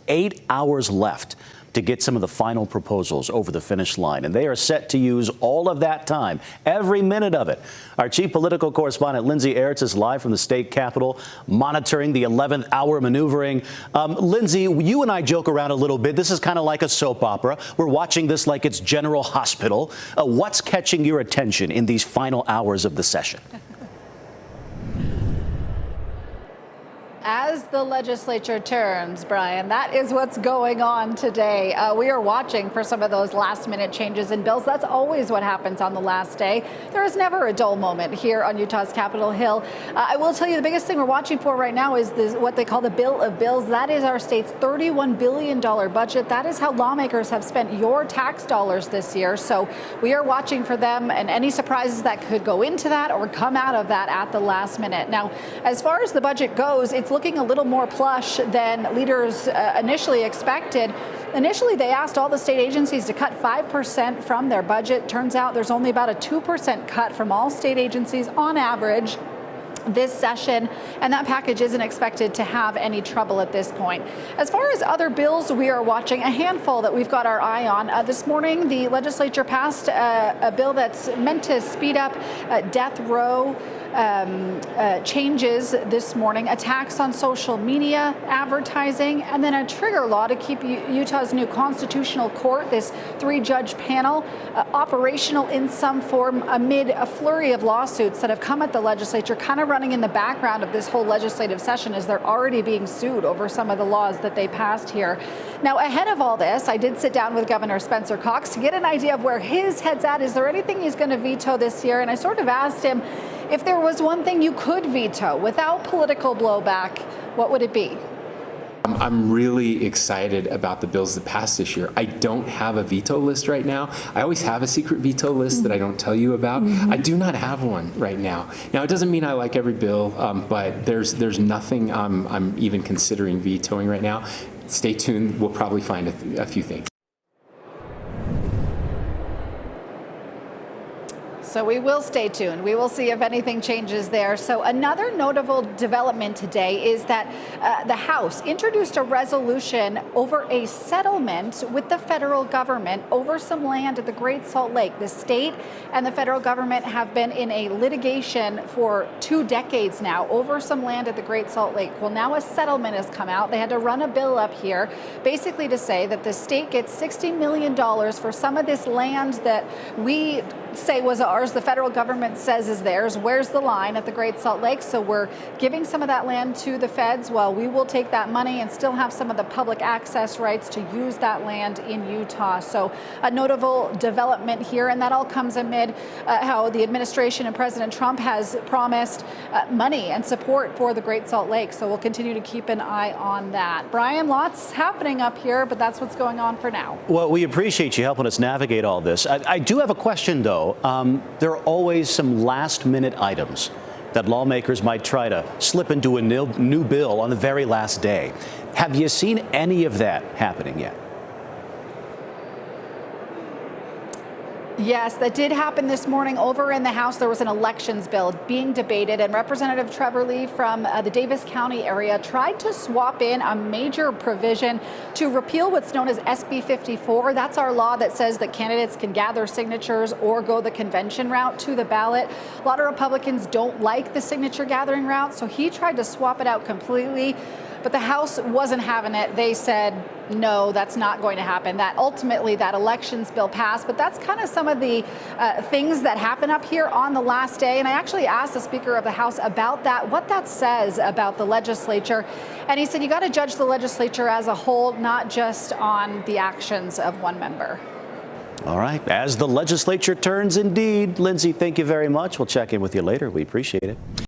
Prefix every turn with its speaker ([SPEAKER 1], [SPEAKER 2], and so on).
[SPEAKER 1] 8 hours left to get some of the final proposals over the finish line, and they are set to use all of that time, every minute of it. Our chief political correspondent, Lindsay Aerts, is live from the state capitol, monitoring the 11th hour maneuvering. Lindsay, you and I joke around a little bit. This is kind of like a soap opera. We're watching this like it's General Hospital. What's catching your attention in these final hours of the session?
[SPEAKER 2] As the legislature turns, Brian, that is what's going on today. We are watching for some of those last-minute changes in bills. That's always what happens on the last day. There is never a dull moment here on Utah's Capitol Hill. I will tell you the biggest thing we're watching for right now is what they call the Bill of Bills. That is our state's $31 billion budget. That is how lawmakers have spent your tax dollars this year. So we are watching for them and any surprises that could go into that or come out of that at the last minute. Now, as far as the budget goes, it's looking a little more plush than leaders initially expected. Initially, they asked all the state agencies to cut 5% from their budget. Turns out there's only about a 2% cut from all state agencies on average this session, and that package isn't expected to have any trouble at this point. As far as other bills, we are watching a handful that we've got our eye on. This morning, the legislature passed a bill that's meant to speed up death row changes this morning, a tax on social media advertising, and then a trigger law to keep Utah's new constitutional court, this 3-judge panel, operational in some form amid a flurry of lawsuits that have come at the legislature, kind of running in the background of this whole legislative session as they're already being sued over some of the laws that they passed here. Now, ahead of all this, I did sit down with Governor Spencer Cox to get an idea of where his head's at. Is there anything he's going to veto this year? And I sort of asked him, if there was one thing you could veto without political blowback, what would it be?
[SPEAKER 3] I'm really excited about the bills that passed this year. I don't have a veto list right now. I always have a secret veto list that I don't tell you about. I do not have one right now. Now, it doesn't mean I like every bill, but there's nothing I'm even considering vetoing right now. Stay tuned. We'll probably find a few things.
[SPEAKER 2] So we will stay tuned. We will see if anything changes there. So another notable development today is that the House introduced a resolution over a settlement with the federal government over some land at the Great Salt Lake. The state and the federal government have been in a litigation for 2 decades now over some land at the Great Salt Lake. Well, now a settlement has come out. They had to run a bill up here basically to say that the state gets $60 million for some of this land that we say was ours, the federal government says is theirs. Where's the line at the Great Salt Lake? So we're giving some of that land to the feds. Well, we will take that money and still have some of the public access rights to use that land in Utah. So a notable development here, and that all comes amid how the administration and President Trump has promised money and support for the Great Salt Lake. So we'll continue to keep an eye on that. Brian, lots happening up here, but that's what's going on for now.
[SPEAKER 1] Well, we appreciate you helping us navigate all this. I do have a question, though. There are always some last-minute items that lawmakers might try to slip into a new bill on the very last day. Have you seen any of that happening yet?
[SPEAKER 2] Yes, that did happen this morning over in the House. There was an elections bill being debated, and Representative Trevor Lee from the Davis County area tried to swap in a major provision to repeal what's known as SB 54. That's our law that says that candidates can gather signatures or go the convention route to the ballot. A lot of Republicans don't like the signature gathering route, so he tried to swap it out completely. But the House wasn't having it. They said, no, that's not going to happen. That ultimately that elections bill passed. But that's kind of some of the things that happen up here on the last day. And I actually asked the Speaker of the House about that, what that says about the legislature. And he said, you got to judge the legislature as a whole, not just on the actions of one member.
[SPEAKER 1] All right. As the legislature turns, indeed. Lindsay, thank you very much. We'll check in with you later. We appreciate it.